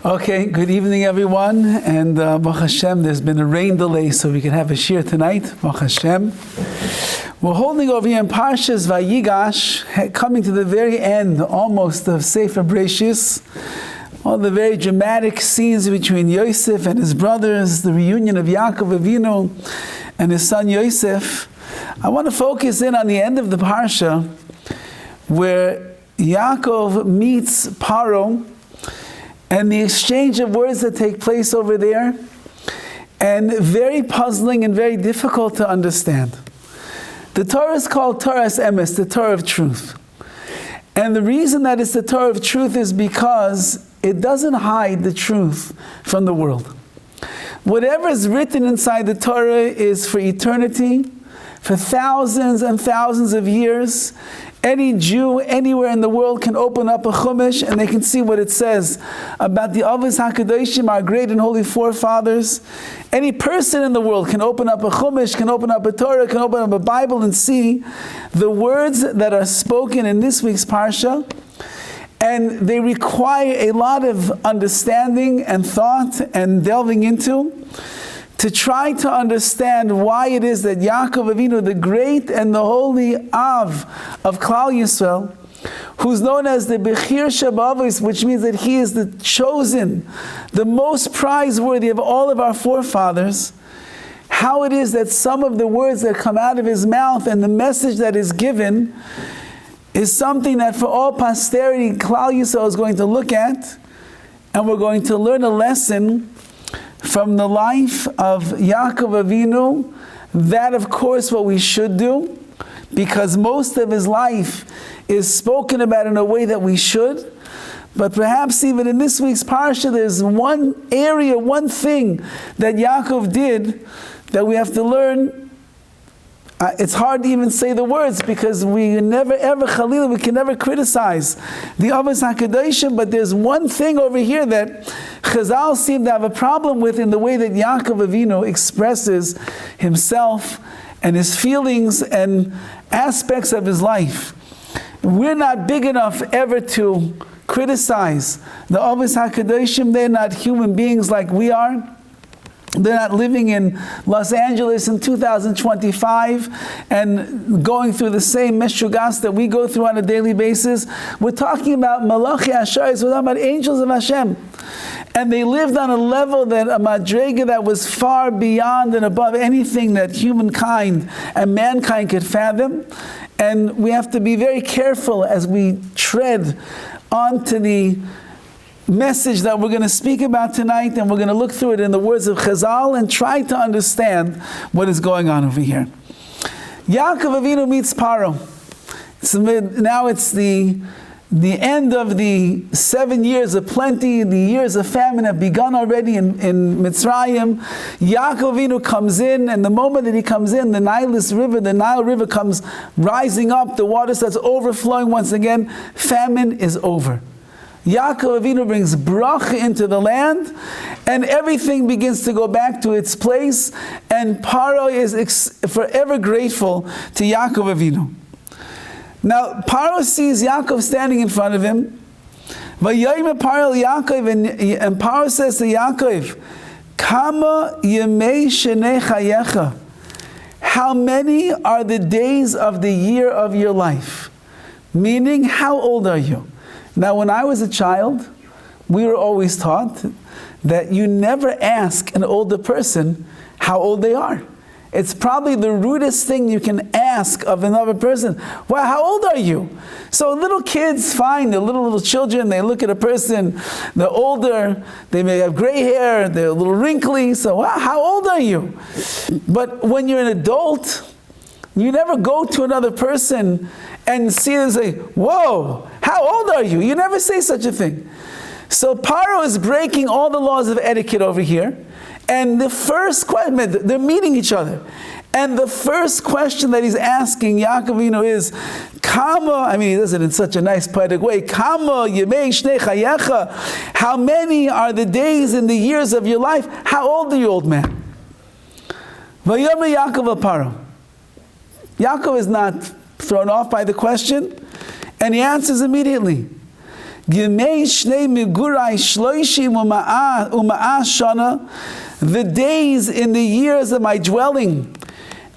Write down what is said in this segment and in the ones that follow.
Okay, good evening everyone, and Baruch Hashem, there's been a rain delay so we can have a shir tonight, Baruch Hashem. We're holding over here in Parshas Vayigash, coming to the very end almost of Sefer Bereshis, all the very dramatic scenes between Yosef and his brothers, the reunion of Yaakov Avinu and his son Yosef. I want to focus in on the end of the Parsha, where Yaakov meets Paro, and the exchange of words that take place over there, and very puzzling and very difficult to understand. The Torah is called Torah's Emes, the Torah of truth. And the reason that it's the Torah of truth is because it doesn't hide the truth from the world. Whatever is written inside the Torah is for eternity, for thousands and thousands of years. Any Jew anywhere in the world can open up a Chumash and they can see what it says about the Avos HaKadoshim, our great and holy forefathers. Any person in the world can open up a Chumash, can open up a Torah, can open up a Bible and see the words that are spoken in this week's Parsha. And they require a lot of understanding and thought and delving into, to try to understand why it is that Yaakov Avinu, the great and the holy Av of Klal Yisrael, who's known as the Bechir Shabavos, which means that he is the chosen, the most prizeworthy of all of our forefathers, how it is that some of the words that come out of his mouth and the message that is given is something that for all posterity Klal Yisrael is going to look at, and we're going to learn a lesson from the life of Yaakov Avinu. That, of course, what we should do, because most of his life is spoken about in a way that we should. But perhaps even in this week's Parsha, there's one area, one thing that Yaakov did that we have to learn. It's hard to even say the words because we never ever, Chalila, we can never criticize the Avos HaKadoshim, but there's one thing over here that Chazal seem to have a problem with in the way that Yaakov Avinu expresses himself and his feelings and aspects of his life. We're not big enough ever to criticize the Avos HaKadoshim. They're not human beings like we are. They're not living in Los Angeles in 2025 and going through the same meshugas that we go through on a daily basis. We're talking about Malachi Ashayis, we're talking about angels of Hashem. And they lived on a level, that a madrega that was far beyond and above anything that humankind and mankind could fathom. And we have to be very careful as we tread onto the message that we're going to speak about tonight, and we're going to look through it in the words of Chazal and try to understand what is going on over here. Yaakov Avinu meets Paro. So now it's the end of the 7 years of plenty. The years of famine have begun already in Mitzrayim. Yaakov Avinu comes in, and the moment that he comes in, the Nile River comes rising up, the water starts overflowing once again. Famine is over. Yaakov Avinu brings bracha into the land, and everything begins to go back to its place, and Paro is forever grateful to Yaakov Avinu. Now, Paro sees Yaakov standing in front of him. Vayomer Paro Yaakov, and Paro says to Yaakov, Kama yemei shenei chayecha. How many are the days of the year of your life? Meaning, how old are you? Now, when I was a child, we were always taught that you never ask an older person how old they are. It's probably the rudest thing you can ask of another person. Well, how old are you? So little kids, fine, they're little children, they look at a person, they're older, they may have gray hair, they're a little wrinkly, so wow, how old are you? But when you're an adult, you never go to another person and see them and say, whoa, how old are you? You never say such a thing. So Paro is breaking all the laws of etiquette over here. And the first question, they're meeting each other. And the first question that he's asking Yaakov Avinu is, Kama, I mean, he does it in such a nice poetic way, Kama yemei shnei chayecha. How many are the days and the years of your life? How old are you, old man? Vayomer Yaakov Paro. Yaakov is not thrown off by the question, and he answers immediately. Yemei shnei migurai shloishim u'ma'a shana. The days in the years of my dwelling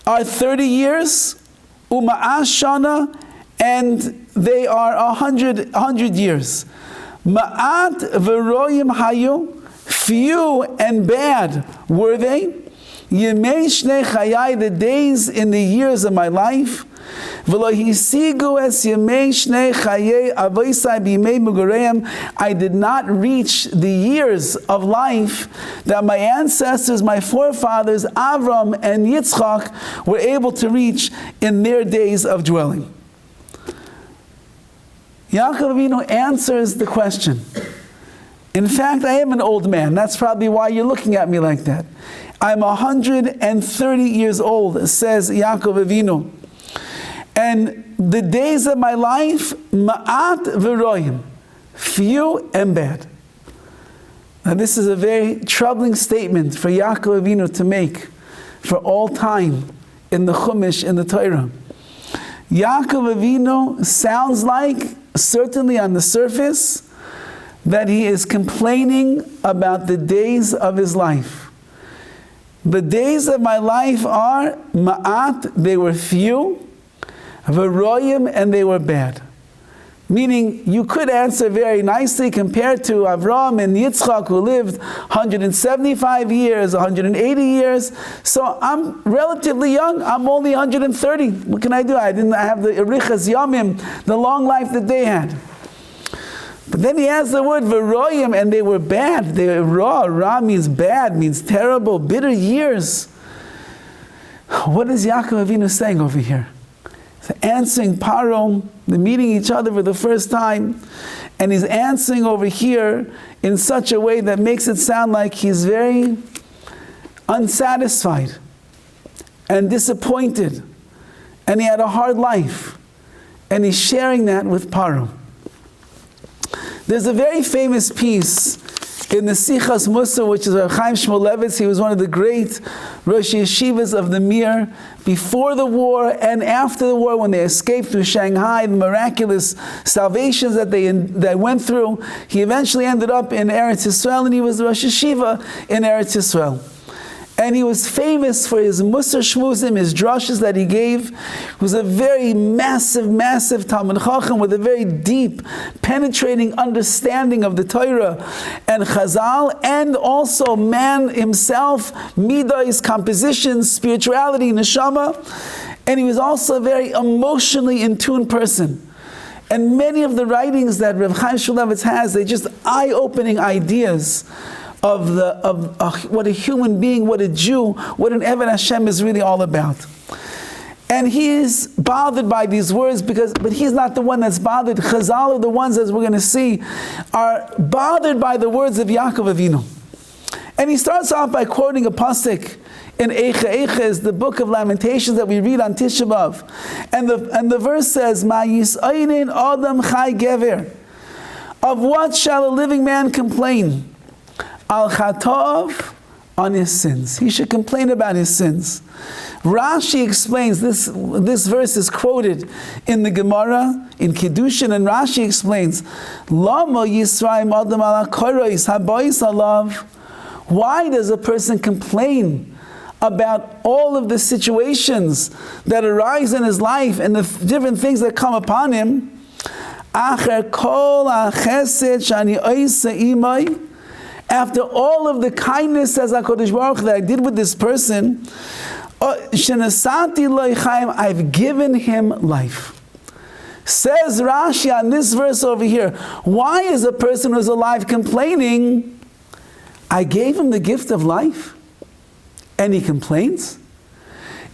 are 30 years, u'ma'a shana, and they are 100 years. Ma'at v'royim hayu, few and bad were they. Yemei shnei chayai, the days in the years of my life. V'lo hisigu es yemei shnei chayei avoisai b'yemei mugureim. I did not reach the years of life that my ancestors, my forefathers, Avram and Yitzchak, were able to reach in their days of dwelling. Yaakov Avinu answers the question. In fact, I am an old man. That's probably why you're looking at me like that. I'm 130 years old, says Yaakov Avinu. And the days of my life, ma'at v'royim, few and bad. Now this is a very troubling statement for Yaakov Avinu to make for all time in the Chumash, in the Torah. Yaakov Avinu sounds like, certainly on the surface, that he is complaining about the days of his life. The days of my life are ma'at, they were few, v'royim, and they were bad. Meaning, you could answer very nicely compared to Avram and Yitzchak, who lived 175 years, 180 years. So I'm relatively young. I'm only 130. What can I do? I have the Erichas Yamim, the long life that they had. But then he adds the word v'royim, and they were bad. They were raw. Ra means bad, means terrible, bitter years. What is Yaakov Avinu saying over here? He's answering Paro. They're meeting each other for the first time, and he's answering over here in such a way that makes it sound like he's very unsatisfied and disappointed, and he had a hard life, and he's sharing that with Paro. There's a very famous piece in the Sichas Musar, which is Rav Chaim Shmulevitz. He was one of the great Rosh Yeshivas of the Mir before the war and after the war, when they escaped through Shanghai, the miraculous salvations that they went through. He eventually ended up in Eretz Yisrael, and he was Rosh Yeshiva in Eretz Yisrael. And he was famous for his Musar Shmuzim, his drushes that he gave. He was a very massive Talmud Chacham with a very deep, penetrating understanding of the Torah and Chazal, and also man himself, Midas, composition, spirituality, neshama. And he was also a very emotionally in tune person. And many of the writings that Rav Chaim Shmulevitz has, they're just eye-opening ideas of what a human being, what a Jew, what an Eved Hashem is really all about. And he is bothered by these words, but he's not the one that's bothered. Chazal are the ones, as we're going to see, are bothered by the words of Yaakov Avinu. And he starts off by quoting a pasuk in Eicha. Eicha is the book of Lamentations that we read on Tisha B'Av. And the verse says, Ma yis'aynin adam chai gever. Of what shall a living man complain? Al Chatov, on his sins. He should complain about his sins. Rashi explains, this verse is quoted in the Gemara, in Kiddushin, and Rashi explains, Lama Yisrael Adam ala Korois Habayis Alav. Why does a person complain about all of the situations that arise in his life and the different things that come upon him? Acher kol ha'chesed shani oisa imai. After all of the kindness, says HaKadosh Baruch Hu, that I did with this person, I've given him life. Says Rashi on this verse over here, why is a person who's alive complaining? I gave him the gift of life, and he complains?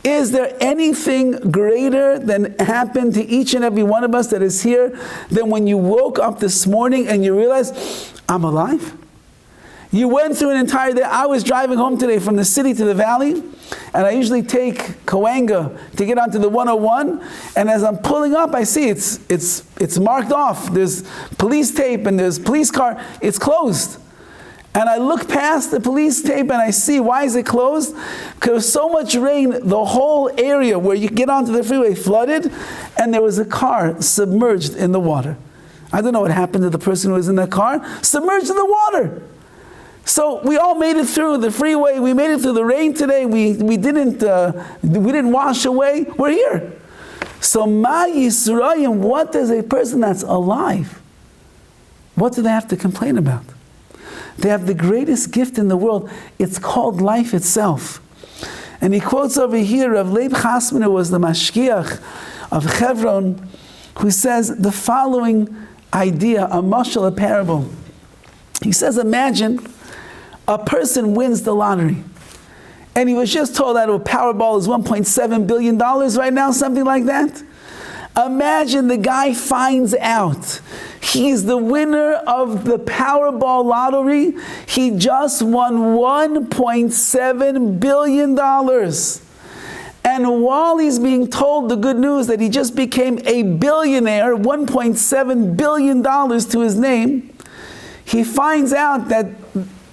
Is there anything greater than happened to each and every one of us that is here than when you woke up this morning and you realized, I'm alive? You went through an entire day. I was driving home today from the city to the valley, and I usually take Coanga to get onto the 101, and as I'm pulling up, I see it's marked off. There's police tape and there's police car. It's closed. And I look past the police tape and I see, why is it closed? Because so much rain, the whole area where you get onto the freeway flooded, and there was a car submerged in the water. I don't know what happened to the person who was in that car. Submerged in the water. So we all made it through the freeway. We made it through the rain today. We didn't wash away. We're here. So Ma Yisrael, what does a person that's alive, what do they have to complain about? They have the greatest gift in the world. It's called life itself. And he quotes over here of Leib Chasman, who was the Mashgiach of Hebron, who says the following idea, a mashal, a parable. He says, imagine a person wins the lottery. And he was just told that a Powerball is $1.7 billion right now, something like that. Imagine the guy finds out he's the winner of the Powerball lottery. He just won $1.7 billion. And while he's being told the good news that he just became a billionaire, $1.7 billion to his name, he finds out that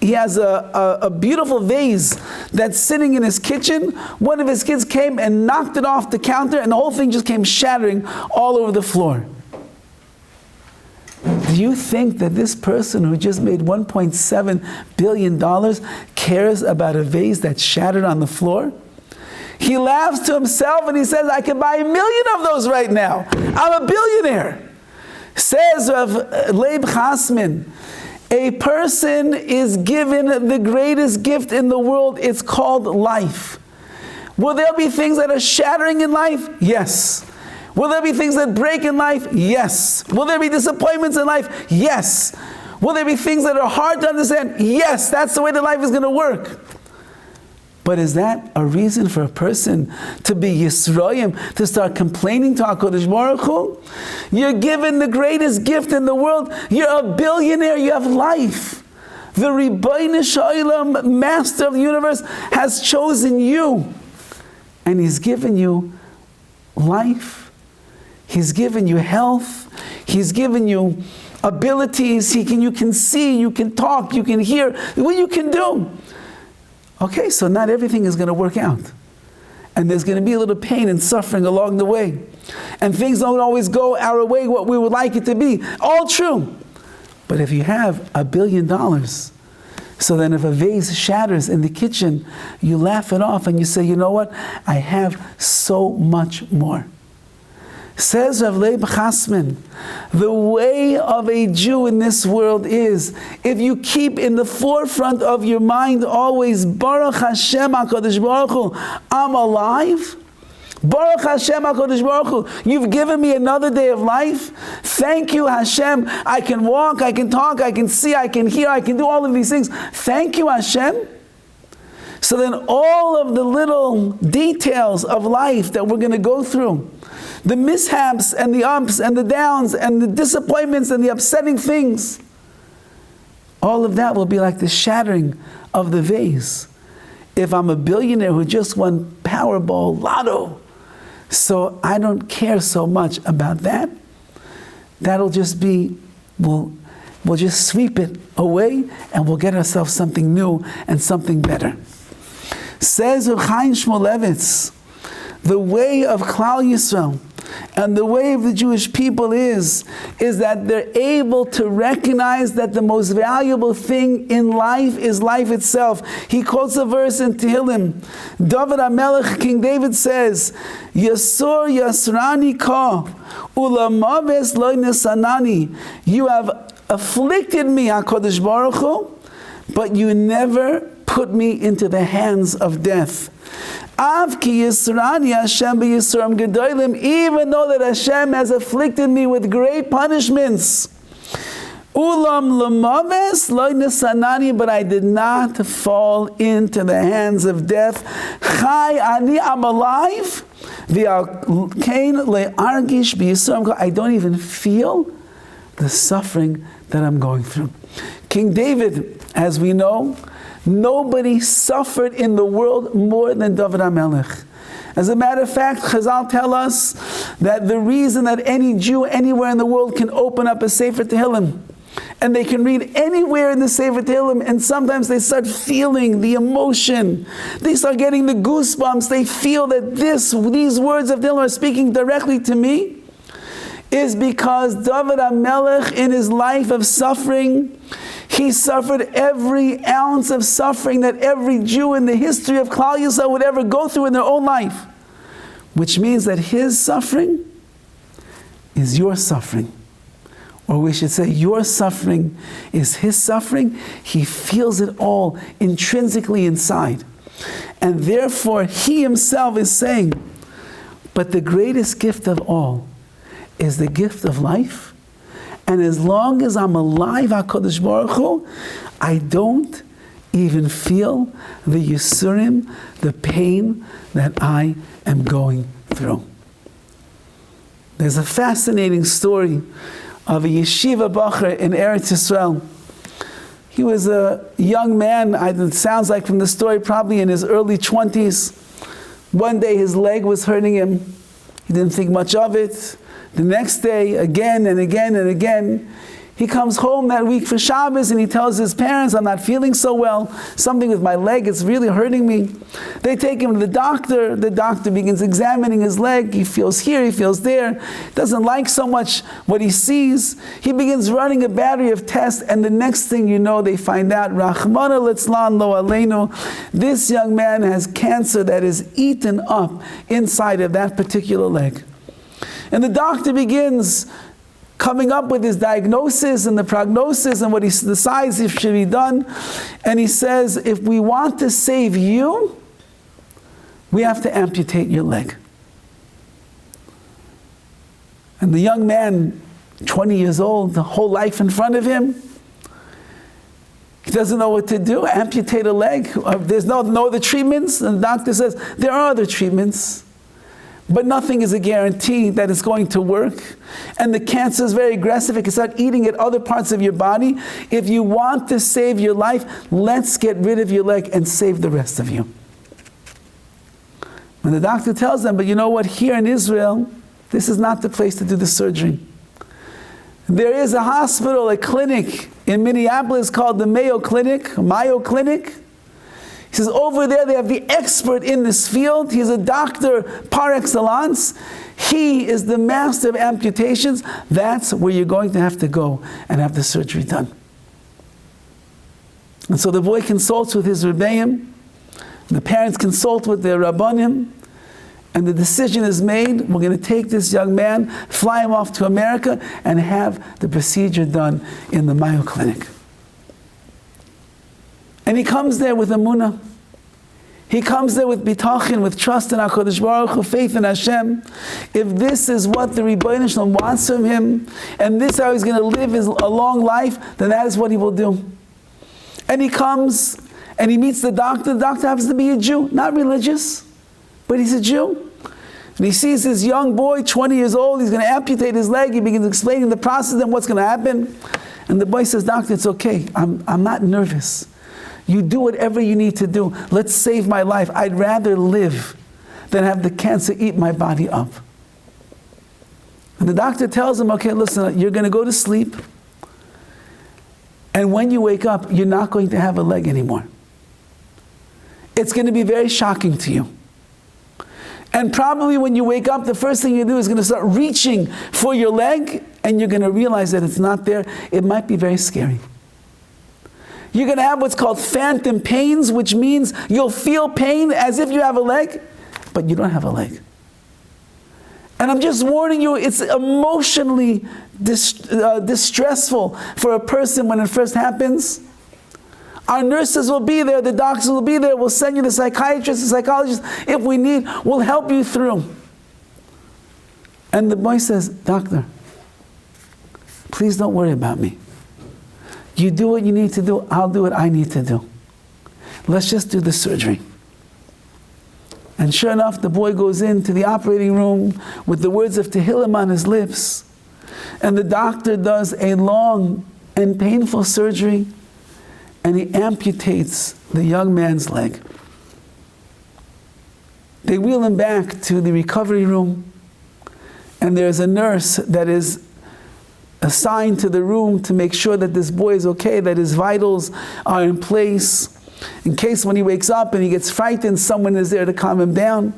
he has a beautiful vase that's sitting in his kitchen. One of his kids came and knocked it off the counter, and the whole thing just came shattering all over the floor. Do you think that this person who just made $1.7 billion cares about a vase that's shattered on the floor? He laughs to himself and he says, I can buy 1 million of those right now. I'm a billionaire. Says Rav Leib Chasman, a person is given the greatest gift in the world. It's called life. Will there be things that are shattering in life? Yes. Will there be things that break in life? Yes. Will there be disappointments in life? Yes. Will there be things that are hard to understand? Yes. That's the way that life is going to work. But is that a reason for a person to be Yisroim, to start complaining to HaKadosh Baruch Hu? You're given the greatest gift in the world. You're a billionaire. You have life. The Ribbono Shel Olam, Master of the universe, has chosen you. And He's given you life. He's given you health. He's given you abilities. You can see, you can talk, you can hear. What you can do. Okay, so not everything is going to work out. And there's going to be a little pain and suffering along the way. And things don't always go our way what we would like it to be. All true. But if you have $1 billion, so then if a vase shatters in the kitchen, you laugh it off and you say, you know what? I have so much more. Says Rav Leib Chasman, the way of a Jew in this world is, if you keep in the forefront of your mind always, Baruch Hashem HaKadosh Baruch Hu, I'm alive. Baruch Hashem HaKadosh Baruch Hu, you've given me another day of life. Thank you, Hashem. I can walk, I can talk, I can see, I can hear, I can do all of these things. Thank you, Hashem. So then all of the little details of life that we're going to go through, the mishaps and the ups and the downs and the disappointments and the upsetting things, all of that will be like the shattering of the vase. If I'm a billionaire who just won Powerball Lotto, so I don't care so much about that. That'll just be, we'll just sweep it away and we'll get ourselves something new and something better. Says Chaim Shmulevitz, the way of Klal Yisrael and the way of the Jewish people is that they're able to recognize that the most valuable thing in life is life itself. He quotes a verse in Tehillim. Dovid HaMelech, King David says, Yasur Yasrani Ka, Ulamaves Lo Nesanani. You have afflicted me, HaKadosh Baruch Hu, but you never put me into the hands of death. Even though that Hashem has afflicted me with great punishments. But I did not fall into the hands of death. I'm alive. I don't even feel the suffering that I'm going through. King David, as we know, nobody suffered in the world more than Dovid HaMelech. As a matter of fact, Chazal tell us that the reason that any Jew anywhere in the world can open up a Sefer Tehillim, and they can read anywhere in the Sefer Tehillim, and sometimes they start feeling the emotion, they start getting the goosebumps, they feel that these words of Tehillim are speaking directly to me, is because Dovid HaMelech, in his life of suffering, he suffered every ounce of suffering that every Jew in the history of Klal Yisrael would ever go through in their own life. Which means that his suffering is your suffering. Or we should say, your suffering is his suffering. He feels it all intrinsically inside. And therefore, he himself is saying, but the greatest gift of all is the gift of life. And as long as I'm alive, HaKadosh Baruch Hu, I don't even feel the Yisurim, the pain that I am going through. There's a fascinating story of a yeshiva bacher in Eretz Yisrael. He was a young man, it sounds like from the story, probably in his early 20s. One day his leg was hurting him. He didn't think much of it. The next day, again and again and again, he comes home that week for Shabbos and he tells his parents, I'm not feeling so well. Something with my leg, it's really hurting me. They take him to the doctor. The doctor begins examining his leg. He feels here, he feels there. Doesn't like so much what he sees. He begins running a battery of tests, and the next thing you know, they find out, Rachmana litzlan lo aleinu, this young man has cancer that is eaten up inside of that particular leg. And the doctor begins coming up with his diagnosis and the prognosis and what he decides if should be done. And he says, if we want to save you, we have to amputate your leg. And the young man, 20 years old, the whole life in front of him, he doesn't know what to do, amputate a leg. There's no other treatments. And the doctor says, there are other treatments. But nothing is a guarantee that it's going to work. And the cancer is very aggressive. It can start eating at other parts of your body. If you want to save your life, let's get rid of your leg and save the rest of you. When the doctor tells them, but you know what, here in Israel, this is not the place to do the surgery. There is a hospital, a clinic in Minneapolis called the Mayo Clinic. He says, over there they have the expert in this field. He's a doctor par excellence. He is the master of amputations. That's where you're going to have to go and have the surgery done. And so the boy consults with his Rebbeim. The parents consult with their Rabbanim. And the decision is made, we're going to take this young man, fly him off to America, and have the procedure done in the Mayo Clinic. And he comes there with emunah. He comes there with bitachon, with trust in HaKadosh Baruch Hu, faith in Hashem. If this is what the Rebbeinu Shalom wants from him, and this is how he's going to live a long life, then that is what he will do. And he comes, and he meets the doctor. The doctor happens to be a Jew, not religious, but he's a Jew. And he sees this young boy, 20 years old, he's going to amputate his leg. He begins explaining the process and what's going to happen. And the boy says, doctor, it's okay. I'm not nervous. You do whatever you need to do. Let's save my life. I'd rather live than have the cancer eat my body up. And the doctor tells him, okay, listen, you're going to go to sleep. And when you wake up, you're not going to have a leg anymore. It's going to be very shocking to you. And probably when you wake up, the first thing you do is going to start reaching for your leg, and you're going to realize that it's not there. It might be very scary. You're going to have what's called phantom pains, which means you'll feel pain as if you have a leg, but you don't have a leg. And I'm just warning you, it's emotionally distressful for a person when it first happens. Our nurses will be there, the doctors will be there, we'll send you the psychiatrist, the psychologist, if we need, we'll help you through. And the boy says, doctor, please don't worry about me. You do what you need to do, I'll do what I need to do. Let's just do the surgery. And sure enough, the boy goes into the operating room with the words of Tehillim on his lips. And the doctor does a long and painful surgery, and he amputates the young man's leg. They wheel him back to the recovery room, and there's a nurse that is assigned to the room to make sure that this boy is okay, that his vitals are in place, in case when he wakes up and he gets frightened, someone is there to calm him down.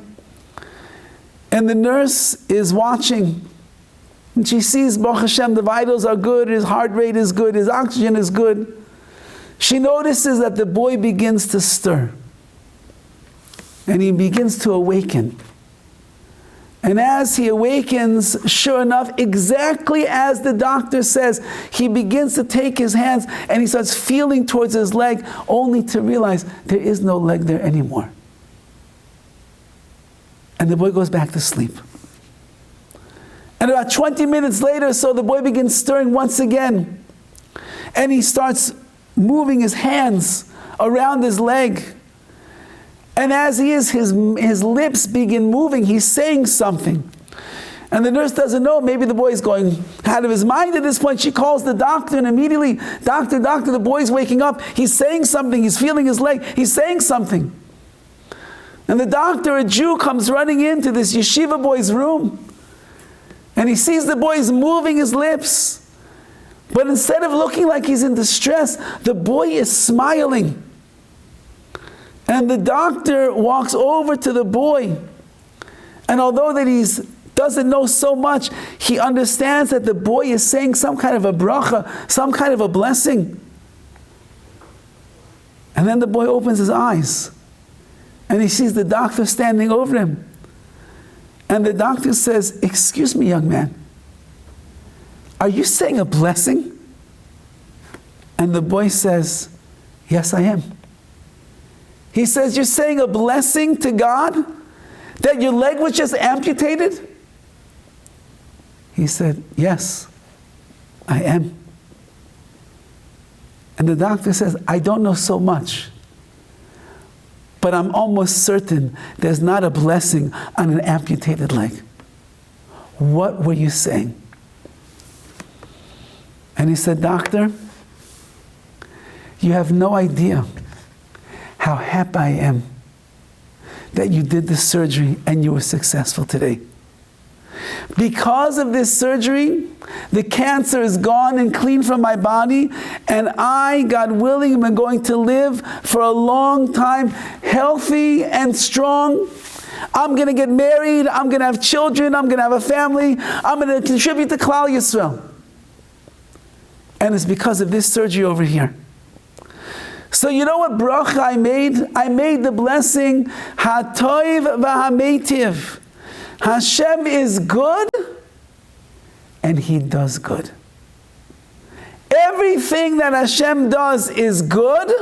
And the nurse is watching, And she sees, Baruch Hashem, the vitals are good, his heart rate is good, his oxygen is good. She notices that the boy begins to stir. And he begins to awaken. And as he awakens, sure enough, exactly as the doctor says, he begins to take his hands and he starts feeling towards his leg, only to realize there is no leg there anymore. And the boy goes back to sleep. And about 20 minutes later, so the boy begins stirring once again. And he starts moving his hands around his leg. And as he is, his lips begin moving. He's saying something. And the nurse doesn't know. Maybe the boy is going out of his mind at this point. She calls the doctor and immediately, doctor, the boy's waking up. He's saying something. He's feeling his leg. He's saying something. And the doctor, a Jew, comes running into this yeshiva boy's room. And he sees the boy is moving his lips. But instead of looking like he's in distress, the boy is smiling. And the doctor walks over to the boy. And although that he doesn't know so much, he understands that the boy is saying some kind of a bracha, some kind of a blessing. And then the boy opens his eyes. And he sees the doctor standing over him. And the doctor says, "Excuse me, young man, are you saying a blessing?" And the boy says, "Yes, I am." He says, "You're saying a blessing to God? That your leg was just amputated?" He said, "Yes, I am." And the doctor says, "I don't know so much, but I'm almost certain there's not a blessing on an amputated leg. What were you saying?" And he said, "Doctor, you have no idea how happy I am that you did the surgery and you were successful today. Because of this surgery, the cancer is gone and clean from my body, and I, God willing, am going to live for a long time, healthy and strong. I'm going to get married, I'm going to have children, I'm going to have a family, I'm going to contribute to Klal Yisrael. And it's because of this surgery over here. So you know what bracha I made? I made the blessing, HaToiv v'HaMeitiv. Hashem is good, and He does good. Everything that Hashem does is good,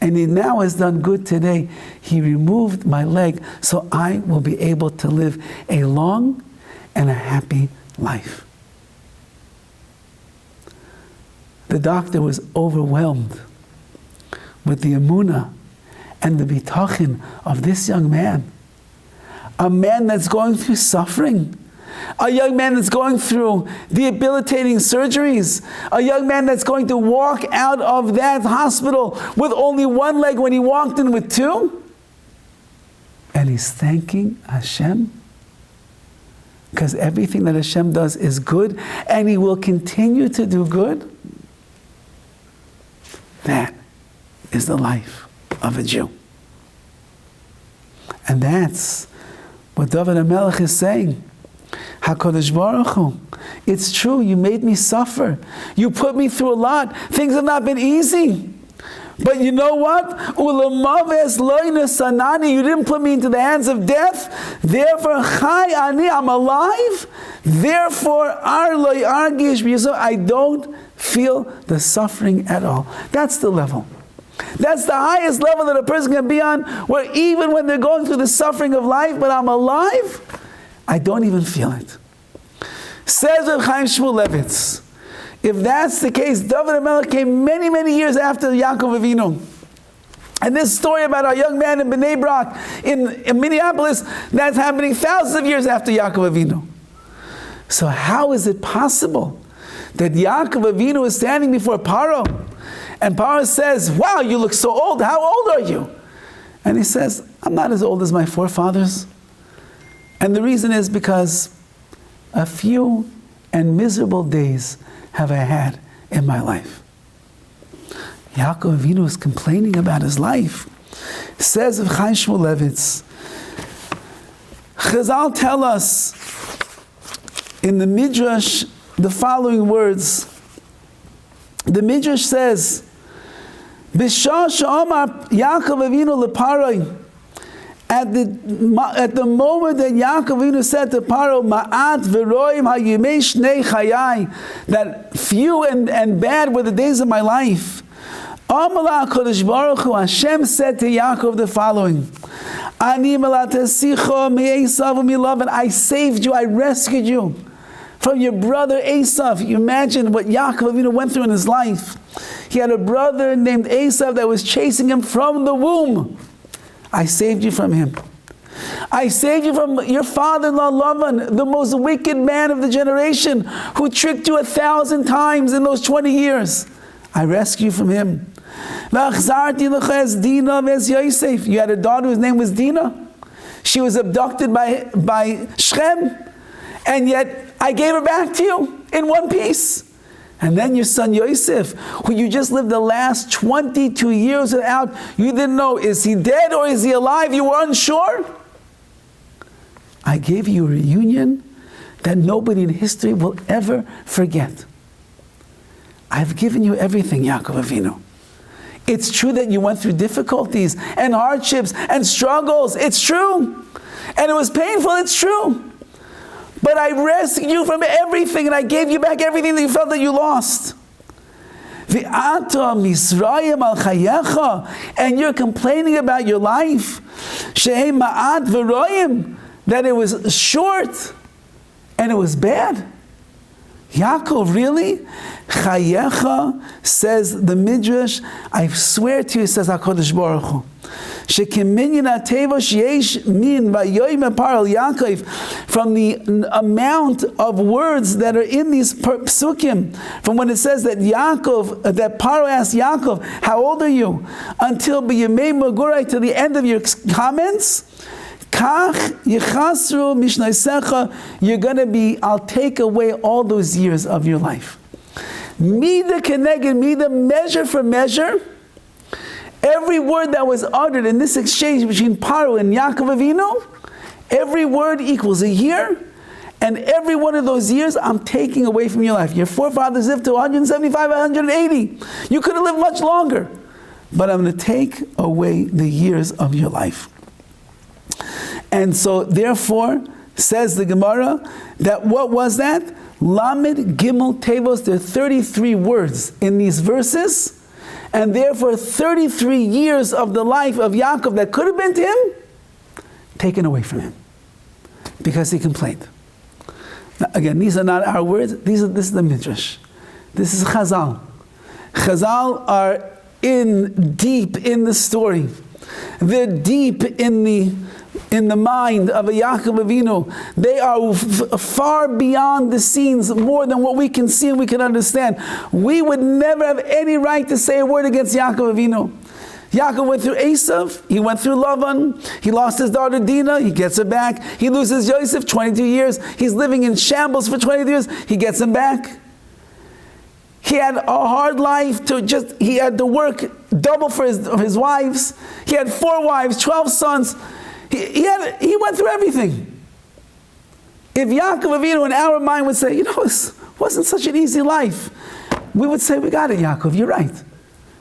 and He now has done good today. He removed my leg, so I will be able to live a long and a happy life." The doctor was overwhelmed with the emunah and the bitachon of this young man. A man that's going through suffering. A young man that's going through debilitating surgeries. A young man that's going to walk out of that hospital with only one leg when he walked in with two. And he's thanking Hashem because everything that Hashem does is good and He will continue to do good. That is the life of a Jew. And that's what Dovid HaMelech is saying. HaKadosh Baruch Hu, it's true, you made me suffer. You put me through a lot. Things have not been easy. But you know what? Ulamaves loina sanani. You didn't put me into the hands of death. Therefore, chai ani, I'm alive. Therefore, ar lo yargish, I don't feel the suffering at all. That's the level. That's the highest level that a person can be on, where even when they're going through the suffering of life, but I'm alive, I don't even feel it. Says Reb Chaim Shmulevitz, if that's the case, Dovid HaMelech came many, many years after Yaakov Avinu. And this story about our young man in Bnei Brak, in Minneapolis, that's happening thousands of years after Yaakov Avinu. So how is it possible that Yaakov Avinu is standing before Paro, and Paro says, "Wow, you look so old. How old are you?" And he says, "I'm not as old as my forefathers." And the reason is because a few and miserable days have I had in my life. Yaakov Avinu is complaining about his life. Says of Chaim Shmulevitz, Chazal tell us in the Midrash the following words. The Midrash says, B'shah she'amar Yaakov Avinu leParoi, at the moment that Yaakov Avinu said to Paro, Ma'at v'roim ha'yimei shnei chayai, that few and bad were the days of my life. Amar HaKadosh Baruch Hu, Hashem said to Yaakov the following, Ani melatasicho me'esav u'milavan, I saved you, I rescued you from your brother Esav. You imagine what Yaakov Avinu went through in his life. He had a brother named Esav that was chasing him from the womb. I saved you from him. I saved you from your father-in-law Lavan, the most wicked man of the generation, who tricked you 1,000 times in those 20 years. I rescued you from him. You had a daughter whose name was Dinah. She was abducted by Shem, and yet I gave her back to you in one piece. And then your son Yosef, who you just lived the last 22 years without, you didn't know, is he dead or is he alive? You were unsure. I gave you a reunion that nobody in history will ever forget. I've given you everything, Yaakov Avinu. It's true that you went through difficulties and hardships and struggles. It's true. And it was painful. It's true. But I rescued you from everything, and I gave you back everything that you felt that you lost. And you're complaining about your life, that it was short and it was bad. Yaakov, really? Chayecha, says the Midrash, I swear to you, says HaKadosh Baruch Hu, from the amount of words that are in these psukim, from when it says that that Paro asked Yaakov, how old are you? Until b'yemei magurai, to the end of your comments, you're going to be, I'll take away all those years of your life. Mida keneged mida, measure for measure. Every word that was uttered in this exchange between Paro and Yaakov Avinu, every word equals a year, and every one of those years I'm taking away from your life. Your forefathers lived to 175, 180. You could have lived much longer, but I'm going to take away the years of your life. And so, therefore, says the Gemara, that what was that? Lamed Gimel Tevos, there are 33 words in these verses, and therefore 33 years of the life of Yaakov that could have been to him, taken away from him, because he complained. Now, again, these are not our words, this is the Midrash. This is Chazal. Chazal are deep in the story. They're deep in the mind of a Yaakov Avinu. They are far beyond the scenes, more than what we can see and we can understand. We would never have any right to say a word against Yaakov Avinu. Yaakov went through Esav, he went through Lavan, he lost his daughter Dinah, he gets her back. He loses Yosef, 22 years. He's living in shambles for 22 years, he gets him back. He had a hard life, he had to work double for his wives. He had 4 wives, 12 sons. He went through everything. If Yaakov Avinu in our mind would say, it wasn't such an easy life, we would say, we got it, Yaakov, you're right.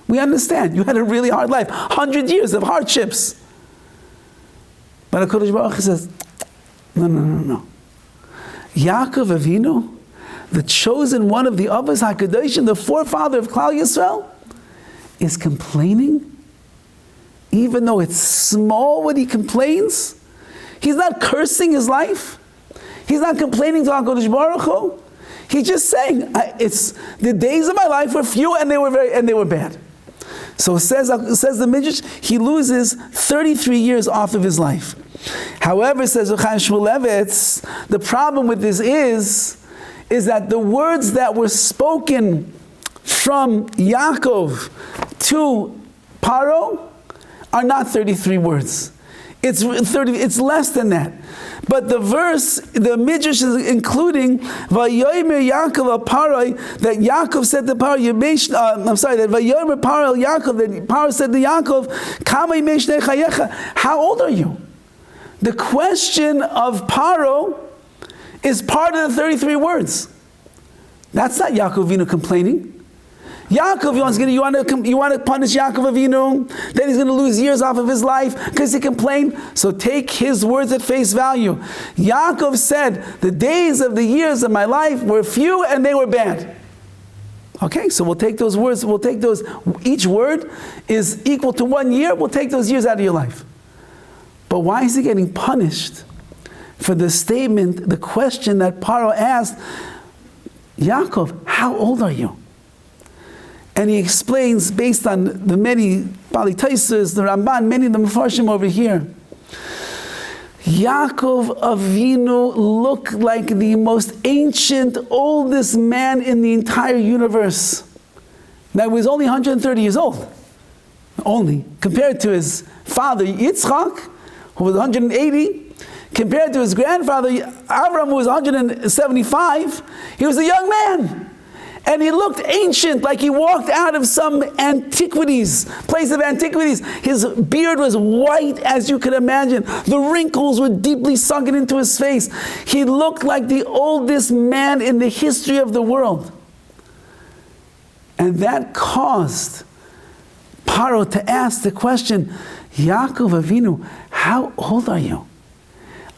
We understand. You had a really hard life. 100 years of hardships. But HaKadosh Baruch Hu says, no. Yaakov Avinu, the chosen one of the Avos HaKadoshim, the forefather of Klal Yisrael, is complaining. Even though it's small what he complains, he's not cursing his life. He's not complaining to HaKadosh Baruch Hu. He's just saying, it's the days of my life were few and they were bad. So says the Midrash, he loses 33 years off of his life. However, says Chaim Shmulevitz, the problem with this is that the words that were spoken from Yaakov to Paro are not 33 words. It's less than that. But the verse, the Midrash is including Vayomer Yaakov Paroi, that Yaakov said to Paro, that Vayomer Paro Yaakov, that Paro said to Yaakov, Kama Yemesh Chayecha, how old are you? The question of Paro is part of the 33 words. That's not Yaakov Avinu complaining. Yaakov, you want to punish Yaakov Avinu, then he's going to lose years off of his life because he complained. So take his words at face value. Yaakov said, the days of the years of my life were few and they were bad. Okay, so we'll take those words, each word is equal to 1 year, we'll take those years out of your life. But why is he getting punished for the statement, the question that Paro asked, Yaakov, how old are you? And he explains, based on the many Bali Taisus, the Ramban, many of the Mefarshim over here, Yaakov Avinu looked like the most ancient, oldest man in the entire universe. Now, he was only 130 years old, only, compared to his father Yitzchak, who was 180, compared to his grandfather Avram, who was 175, he was a young man. And he looked ancient, like he walked out of some antiquities, place of antiquities. His beard was white as you could imagine. The wrinkles were deeply sunken into his face. He looked like the oldest man in the history of the world. And that caused Paro to ask the question, Yaakov Avinu, how old are you?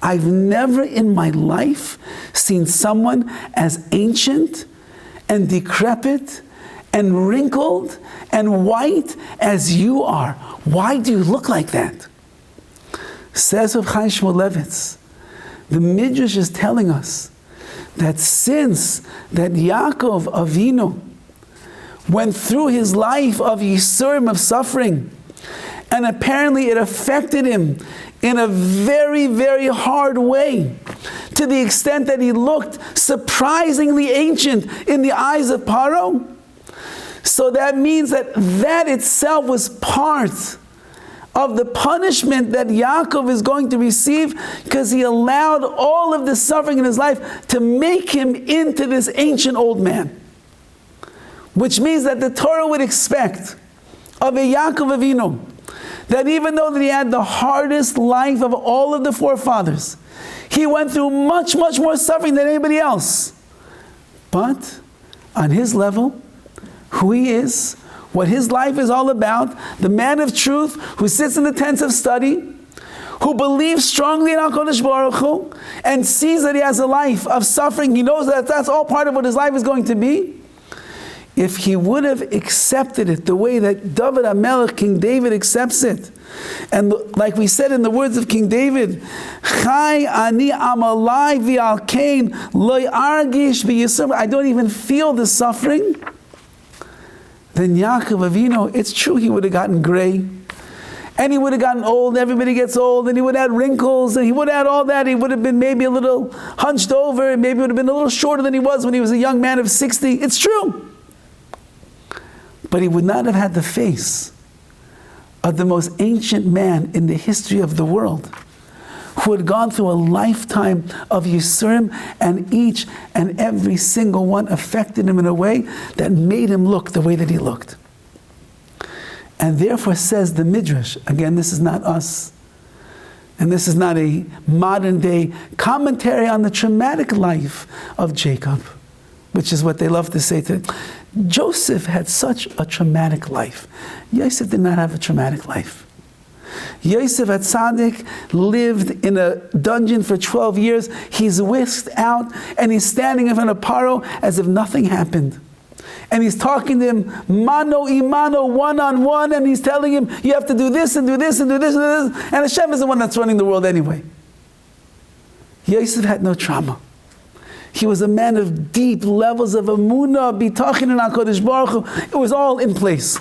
I've never in my life seen someone as ancient and decrepit and wrinkled and white as you are. Why do you look like that? Says Rav Chaim Shmulevitz, the Midrash is telling us that since that Yaakov Avinu went through his life of Yisurim, of suffering, and apparently it affected him in a very, very hard way, to the extent that he looked surprisingly ancient in the eyes of Paro. So that means that itself was part of the punishment that Yaakov is going to receive, because he allowed all of the suffering in his life to make him into this ancient old man. Which means that the Torah would expect of a Yaakov Avinu that even though that he had the hardest life of all of the forefathers, he went through much, much more suffering than anybody else. But on his level, who he is, what his life is all about, the man of truth who sits in the tents of study, who believes strongly in HaKadosh Baruch Hu, and sees that he has a life of suffering, he knows that that's all part of what his life is going to be. If he would have accepted it the way that Dovid HaMelech, King David, accepts it, and like we said in the words of King David, Chai ani amalai v'al kain lo argish b'yisur, I don't even feel the suffering, then Yaakov Avinu, it's true he would have gotten gray, and he would have gotten old, everybody gets old, and he would have had wrinkles, and he would have had all that, he would have been maybe a little hunched over, and maybe would have been a little shorter than he was when he was a young man of 60, it's true. But he would not have had the face of the most ancient man in the history of the world, who had gone through a lifetime of Yisurim, and each and every single one affected him in a way that made him look the way that he looked. And therefore says the Midrash, again, this is not us, and this is not a modern day commentary on the traumatic life of Jacob, which is what they love to say to Joseph had such a traumatic life. Yosef did not have a traumatic life. Yosef at Tzaddik lived in a dungeon for 12 years. He's whisked out and he's standing in front of Paro as if nothing happened. And he's talking to him mano imano, one-on-one, and he's telling him, you have to do this and do this and do this and do this. And Hashem is the one that's running the world anyway. Yosef had no trauma. He was a man of deep levels of emunah, bitachin in HaKadosh Baruch Hu. It was all in place.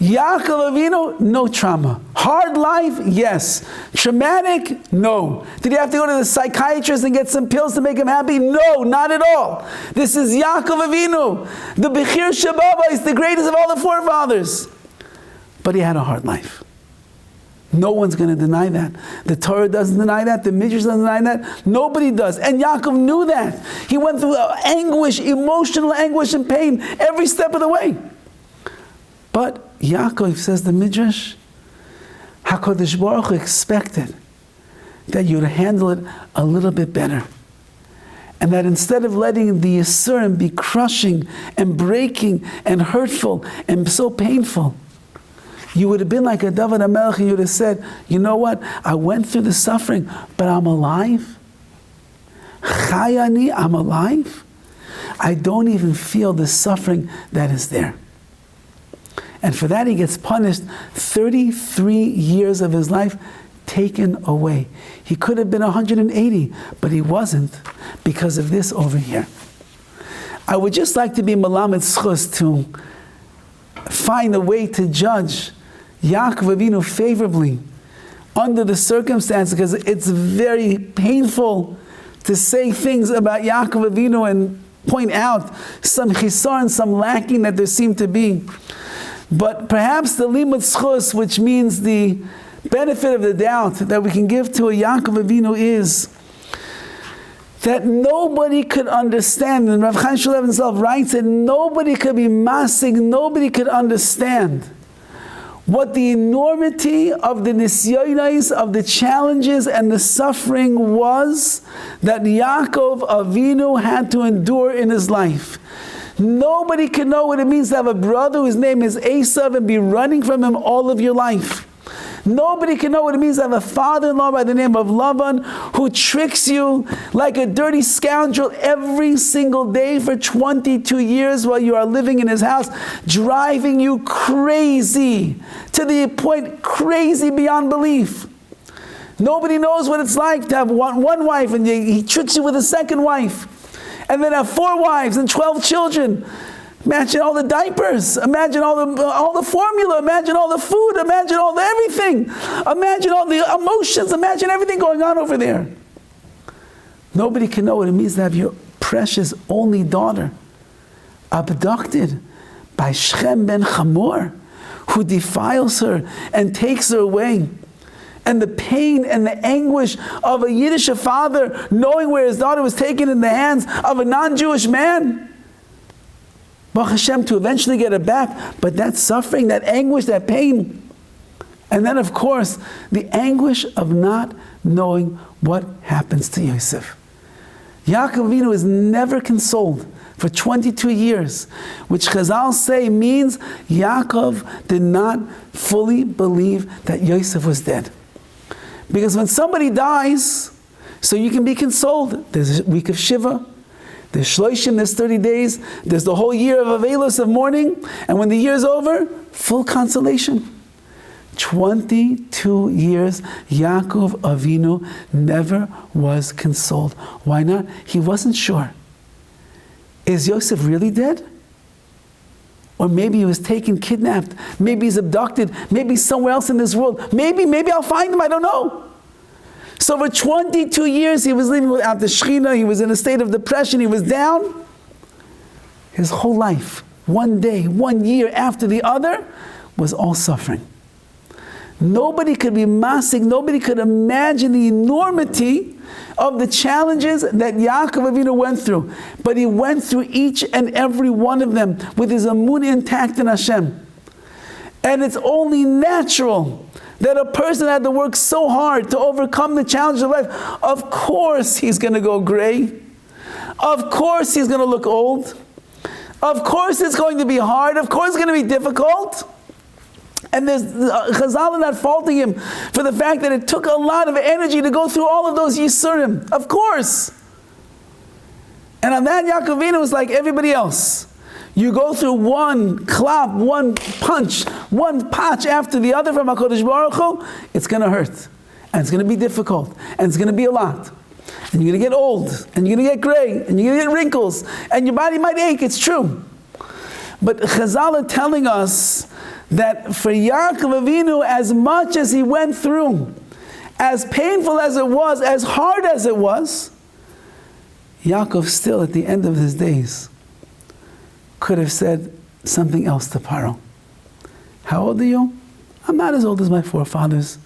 Yaakov Avinu, no trauma. Hard life, yes. Traumatic, no. Did he have to go to the psychiatrist and get some pills to make him happy? No, not at all. This is Yaakov Avinu. The Bechir Shababa is the greatest of all the forefathers. But he had a hard life. No one's going to deny that. The Torah doesn't deny that. The Midrash doesn't deny that. Nobody does. And Yaakov knew that. He went through anguish, emotional anguish and pain every step of the way. But Yaakov, says the Midrash, HaKadosh Baruch Hu expected that you'd handle it a little bit better. And that instead of letting the Yisurim be crushing and breaking and hurtful and so painful, you would have been like a Dovid HaMelech, and you would have said, you know what, I went through the suffering, but I'm alive. Chayani, I'm alive. I don't even feel the suffering that is there. And for that he gets punished. 33 years of his life taken away. He could have been 180, but he wasn't because of this over here. I would just like to be Malamed Schus to find a way to judge Yaakov Avinu favorably under the circumstances, because it's very painful to say things about Yaakov Avinu and point out some chisar and some lacking that there seem to be. But perhaps the limud schus, which means the benefit of the doubt that we can give to a Yaakov Avinu, is that nobody could understand, and Rav Chaim Shalev himself writes that nobody could be masig, nobody could understand what the enormity of the nisyonos, of the challenges and the suffering was that Yaakov Avinu had to endure in his life. Nobody can know what it means to have a brother whose name is Esav and be running from him all of your life. Nobody can know what it means to have a father-in-law by the name of Lavan who tricks you like a dirty scoundrel every single day for 22 years while you are living in his house, driving you crazy, to the point crazy beyond belief. Nobody knows what it's like to have one wife and he tricks you with a second wife, and then have 4 wives and 12 children. Imagine all the diapers, imagine all the formula, imagine all the food, imagine all the everything, imagine all the emotions, imagine everything going on over there. Nobody can know what it means to have your precious only daughter abducted by Shechem ben Hamor, who defiles her and takes her away. And the pain and the anguish of a Yiddish father knowing where his daughter was taken in the hands of a non-Jewish man. Baruch Hashem, to eventually get it back, but that suffering, that anguish, that pain. And then, of course, the anguish of not knowing what happens to Yosef. Yaakov Avinu is never consoled for 22 years, which Chazal say means Yaakov did not fully believe that Yosef was dead. Because when somebody dies, so you can be consoled, there's a week of Shiva, there's Shloshim, there's 30 days, there's the whole year of Avelos, of mourning, and when the year is over, full consolation. 22 years, Yaakov Avinu never was consoled. Why not? He wasn't sure. Is Yosef really dead? Or maybe he was taken, kidnapped, maybe he's abducted, maybe he's somewhere else in this world. Maybe I'll find him, I don't know. So for 22 years he was living without the Shekhinah, he was in a state of depression, he was down. His whole life, one day, 1 year after the other, was all suffering. Nobody could be masig, nobody could imagine the enormity of the challenges that Yaakov Avinu went through. But he went through each and every one of them with his amun intact in Hashem. And it's only natural that a person had to work so hard to overcome the challenges of life. Of course he's going to go gray. Of course he's going to look old. Of course it's going to be hard. Of course it's going to be difficult. And there's Chazal are not faulting him for the fact that it took a lot of energy to go through all of those Yisurim. Of course. And on that, Yaakov Avinu was like everybody else. You go through one klap, one punch, one patch after the other from HaKadosh Baruch Hu, it's going to hurt. And it's going to be difficult. And it's going to be a lot. And you're going to get old. And you're going to get gray. And you're going to get wrinkles. And your body might ache. It's true. But Chazal are telling us that for Yaakov Avinu, as much as he went through, as painful as it was, as hard as it was, Yaakov still at the end of his days could have said something else to Paro. How old are you? I'm not as old as my forefathers.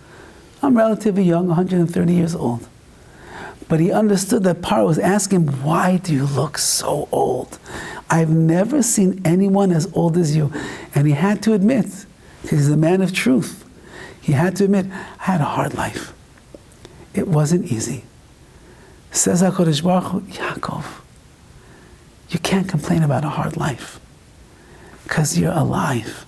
I'm relatively young, 130 years old. But he understood that Paro was asking, why do you look so old? I've never seen anyone as old as you. And he had to admit, because he's a man of truth, he had to admit, I had a hard life. It wasn't easy. Says HaKadosh Baruch Hu, Yaakov, you can't complain about a hard life because you're alive.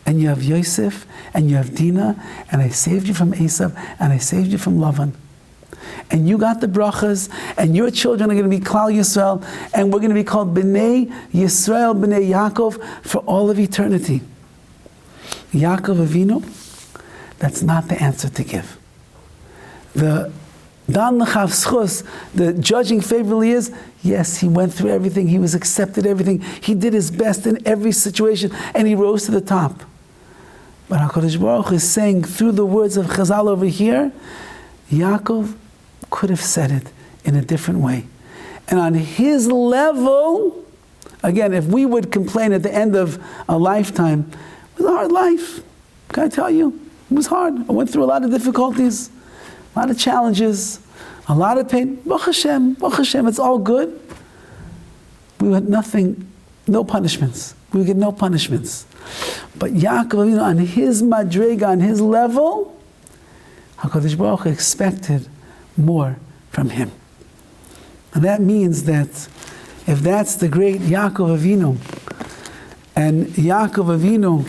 And you have Yosef, and you have Dinah, and I saved you from Esav, and I saved you from Lavan. And you got the brachas, and your children are going to be Klal Yisrael, and we're going to be called B'nai Yisrael, B'nai Yaakov, for all of eternity. Yaakov Avinu, that's not the answer to give. The Dan L'chav Schus, the judging favorably is, yes, he went through everything, he was accepted everything, he did his best in every situation, and he rose to the top. But HaKadosh Baruch Hu is saying through the words of Chazal over here, Yaakov could have said it in a different way. And on his level, again, if we would complain at the end of a lifetime, it was a hard life. Can I tell you? It was hard. I went through a lot of difficulties, a lot of challenges, a lot of pain. Baruch Hashem, it's all good. We had nothing, no punishments. We would get no punishments. But Yaakov, on his madrega, on his level, HaKadosh Baruch Hu expected more from him. And that means that if that's the great Yaakov Avinu, and Yaakov Avinu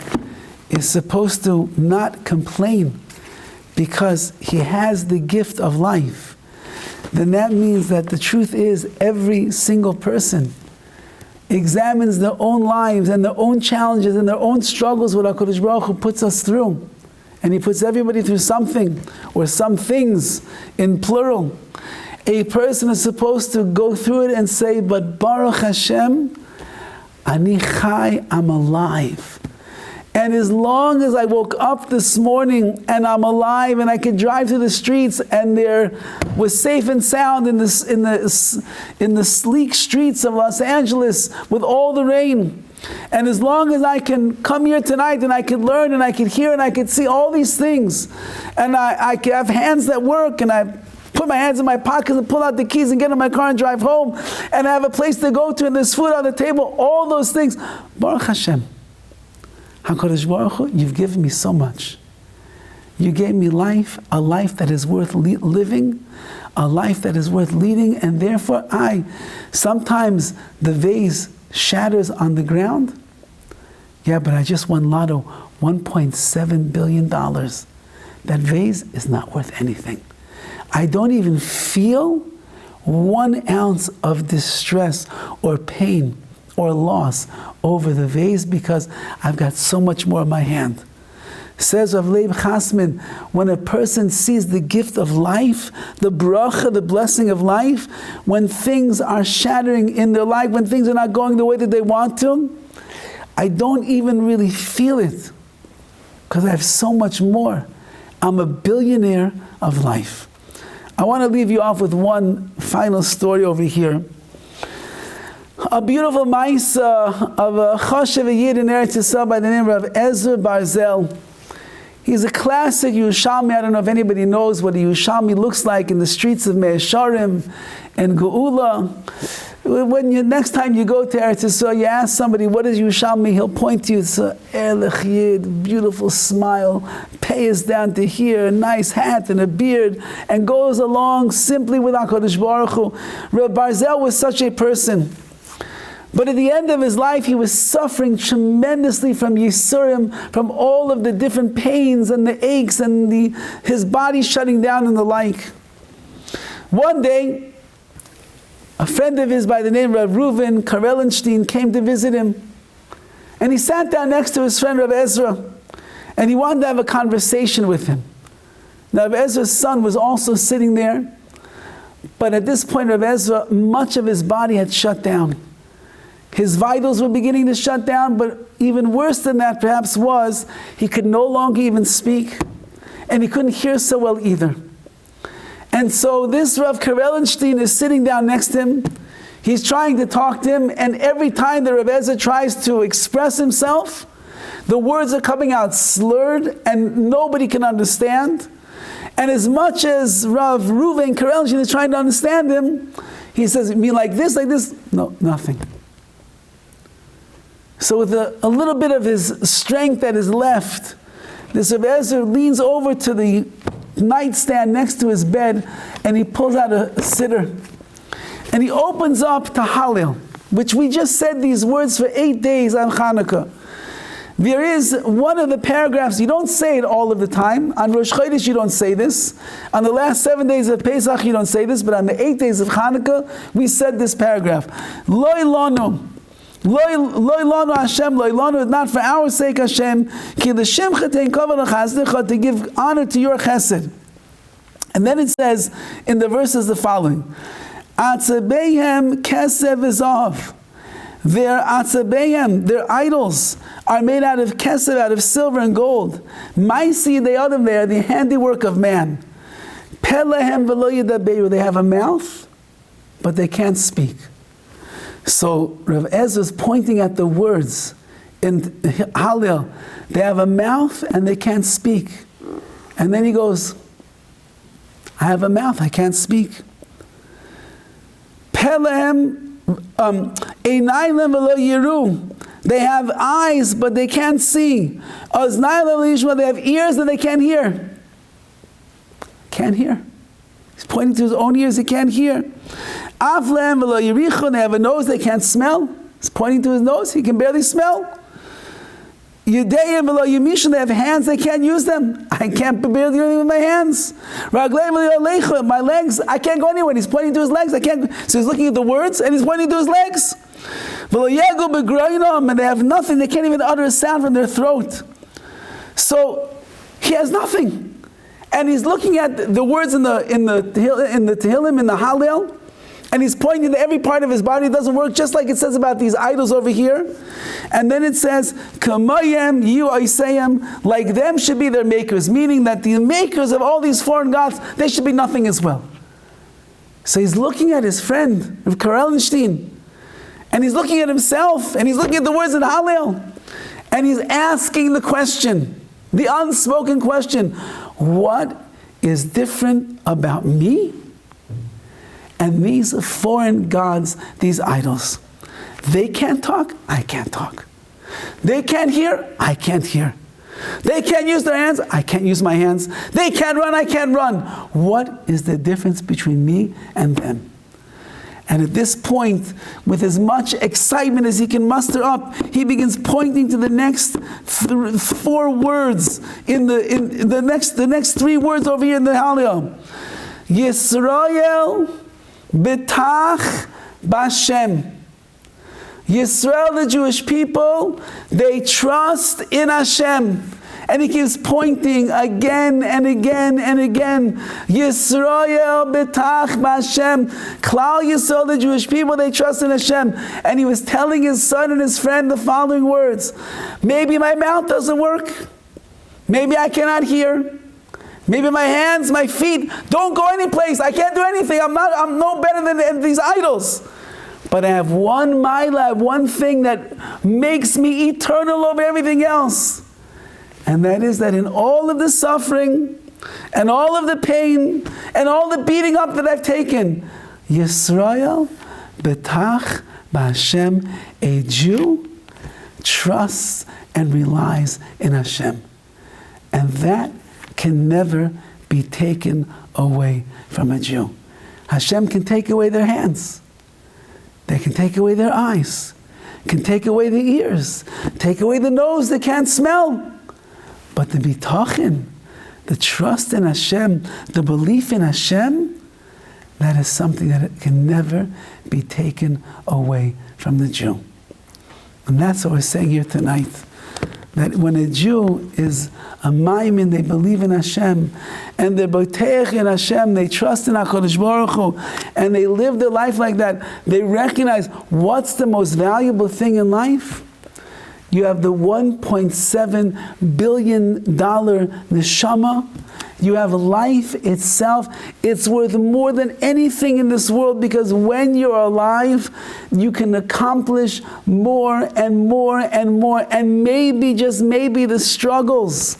is supposed to not complain because he has the gift of life, then that means that the truth is every single person examines their own lives and their own challenges and their own struggles with HaKadosh Baruch Hu puts us through. And he puts everybody through something, or some things, in plural. A person is supposed to go through it and say, but Baruch Hashem, Ani Chai, I'm alive. And as long as I woke up this morning and I'm alive and I could drive through the streets and there was safe and sound in the sleek streets of Los Angeles with all the rain, and as long as I can come here tonight and I can learn and I can hear and I can see all these things, and I can have hands that work, and I put my hands in my pockets and pull out the keys and get in my car and drive home, and I have a place to go to and there's food on the table, all those things, Baruch Hashem. HaKadosh Baruch Hu, you've given me so much. You gave me life, a life that is worth living, a life that is worth leading, and therefore sometimes the vase shatters on the ground. Yeah, but I just won lotto, $1.7 billion. That vase is not worth anything. I don't even feel 1 ounce of distress or pain or loss over the vase because I've got so much more in my hand. Says Rav Leib Chasman, when a person sees the gift of life, the bracha, the blessing of life, when things are shattering in their life, when things are not going the way that they want to, I don't even really feel it because I have so much more. I'm a billionaire of life. I want to leave you off with one final story over here. A beautiful ma'isa of a chashav yid in Eretz Yisrael by the name of Ezra Barzel. He's a classic Yerushalmi. I don't know if anybody knows what a Yerushalmi looks like in the streets of Mei Sharim and Geula. Next time you go to Eretz Yisrael, you ask somebody, what is Yerushalmi? He'll point to you. It's a erlich yid, beautiful smile, pay is down to here, a nice hat and a beard, and goes along simply with HaKadosh Baruch Hu. Reb Barzel was such a person. But at the end of his life, he was suffering tremendously from Yisurim, from all of the different pains and the aches and his body shutting down and the like. One day, a friend of his by the name of Reuven Karelenstein came to visit him. And he sat down next to his friend Rav Ezra, and he wanted to have a conversation with him. Now Rav Ezra's son was also sitting there, but at this point Rav Ezra, much of his body had shut down. His vitals were beginning to shut down, but even worse than that perhaps was, he could no longer even speak, and he couldn't hear so well either. And so this Rav Karelenstein is sitting down next to him, he's trying to talk to him, and every time that Rav Ezra tries to express himself, the words are coming out slurred, and nobody can understand. And as much as Rav Reuven Karelenstein is trying to understand him, he says, you mean like this, like this? No, nothing. So with a little bit of his strength that is left, this Rav Ezra leans over to the nightstand next to his bed and he pulls out a siddur and he opens up to Hallel, which we just said these words for 8 days on Hanukkah. There is one of the paragraphs, you don't say it all of the time. On Rosh Chodesh you don't say this. On the last 7 days of Pesach you don't say this, but on the 8 days of Hanukkah we said this paragraph. Loi lanu. Loi lanu Hashem, loi lanu, not for our sake Hashem, ki l'shimcha tein kavod l'chasdecha, to give honor to your chesed. And then it says in the verses the following, Atzabeihem kesev v'zahav. Their atzabeihem, their idols, are made out of kesev, out of silver and gold. Maisi de'adam, they are the handiwork of man. Pelehem v'lo yidabeiru, they have a mouth, but they can't speak. So Rav Ezra is pointing at the words in Hallel. They have a mouth and they can't speak. And then he goes, I have a mouth, I can't speak. Pelehem einayim v'lo yiru. They have eyes, but they can't see. Oznayim v'lo yishma. They have ears and they can't hear. Can't hear. He's pointing to his own ears, he can't hear. Aflehem v'lo yirichu. They have a nose, they can't smell. He's pointing to his nose, he can barely smell. Yedeyim v'lo yimishu. They have hands, they can't use them. I can't barely do anything with my hands. Ragleim v'lo yalechu. My legs, I can't go anywhere. He's pointing to his legs, I can't. So he's looking at the words and he's pointing to his legs. V'lo yegu b'groinam. And they have nothing, they can't even utter a sound from their throat. So he has nothing. And he's looking at the words in the Tehillim, in the Hallel, and he's pointing to every part of his body. It doesn't work, just like it says about these idols over here. And then it says, Kamayim yu oisayim, like them should be their makers, meaning that the makers of all these foreign gods, they should be nothing as well. So he's looking at his friend, Rav Karelnstein, and he's looking at himself, and he's looking at the words in Hallel, and he's asking the question, the unspoken question, what is different about me and these foreign gods, these idols? They can't talk, I can't talk. They can't hear, I can't hear. They can't use their hands, I can't use my hands. They can't run, I can't run. What is the difference between me and them? And at this point, with as much excitement as he can muster up, he begins pointing to the next 4 words in the next 3 words over here in the Hallel. Yisrael betach b'Hashem. Yisrael, the Jewish people, they trust in Hashem. And he keeps pointing again and again and again. Yisrael betach b'Hashem. Klal Yisrael, the Jewish people, they trust in Hashem. And he was telling his son and his friend the following words. Maybe my mouth doesn't work. Maybe I cannot hear. Maybe my hands, my feet don't go anyplace. I can't do anything. I'm no better than these idols. But I have one mila, I have one thing that makes me eternal over everything else. And that is that in all of the suffering, and all of the pain, and all the beating up that I've taken, Yisrael betach b'Hashem, a Jew trusts and relies in Hashem. And that can never be taken away from a Jew. Hashem can take away their hands. They can take away their eyes. Can take away the ears. Take away the nose they can't smell. But the bitachin, the trust in Hashem, the belief in Hashem, that is something that it can never be taken away from the Jew. And that's what we're saying here tonight. That when a Jew is a maimin, they believe in Hashem, and they're boteach in Hashem, they trust in HaKadosh Baruch Hu, and they live their life like that, they recognize what's the most valuable thing in life? You have the $1.7 billion neshama. You have life itself. It's worth more than anything in this world, because when you're alive, you can accomplish more and more and more. And maybe, just maybe, the struggles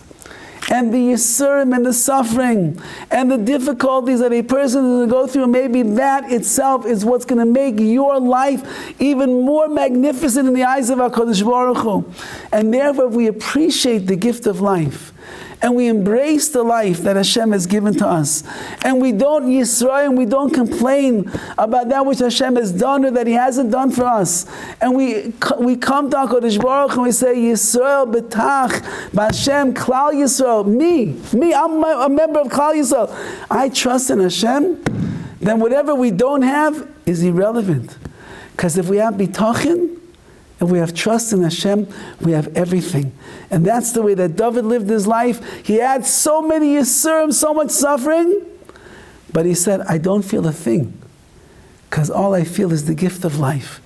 and the yisurim and the suffering and the difficulties that a person is going to go through, maybe that itself is what's going to make your life even more magnificent in the eyes of HaKadosh Baruch Hu. And therefore, if we appreciate the gift of life, and we embrace the life that Hashem has given to us, and we don't yisrael, and we don't complain about that which Hashem has done or that He hasn't done for us, and we come to HaKadosh Baruch and we say, Yisrael betach b'Hashem klal Yisrael, me, I'm a member of klal Yisrael, I trust in Hashem, then whatever we don't have is irrelevant. Because if we have bitachon, if we have trust in Hashem, we have everything. And that's the way that Dovid lived his life. He had so many yisurim, so much suffering, but he said, I don't feel a thing, because all I feel is the gift of life.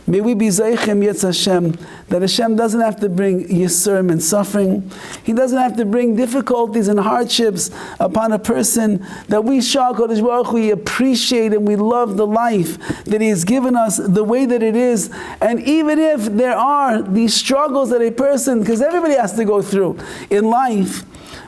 May we be zeichem yetz Hashem, that Hashem doesn't have to bring yisurim and suffering. He doesn't have to bring difficulties and hardships upon a person, that we shall Kodesh Baruch Hu, we appreciate and we love the life that He has given us the way that it is. And even if there are these struggles that a person, because everybody has to go through in life,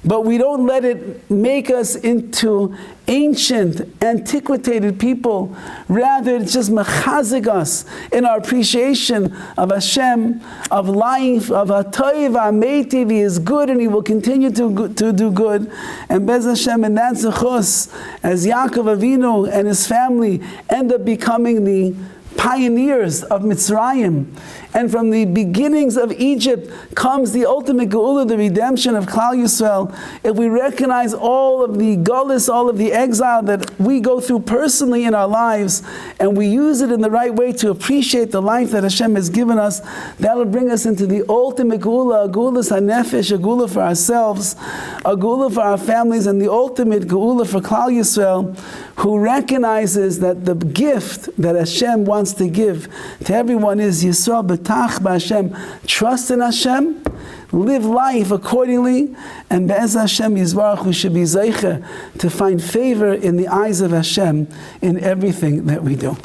but we don't let it make us into ancient, antiquated people. Rather, it's just mechazik us in our appreciation of Hashem, of life, of HaToiv, HaMeitiv. He is good and He will continue to do good. And Bez Hashem, and that's zechus, as Yaakov Avinu and his family end up becoming the pioneers of Mitzrayim. And from the beginnings of Egypt comes the ultimate geula, the redemption of Klal Yisrael. If we recognize all of the gullus, all of the exile that we go through personally in our lives, and we use it in the right way to appreciate the life that Hashem has given us, that'll bring us into the ultimate geula, a geula hanefesh, a geula for ourselves, a geula for our families, and the ultimate geula for Klal Yisrael, who recognizes that the gift that Hashem wants to give to everyone is Yisrael betach b'Hashem. Trust in Hashem, live life accordingly, and be'ez Hashem Yisbarach, we should be zeicha to find favor in the eyes of Hashem in everything that we do.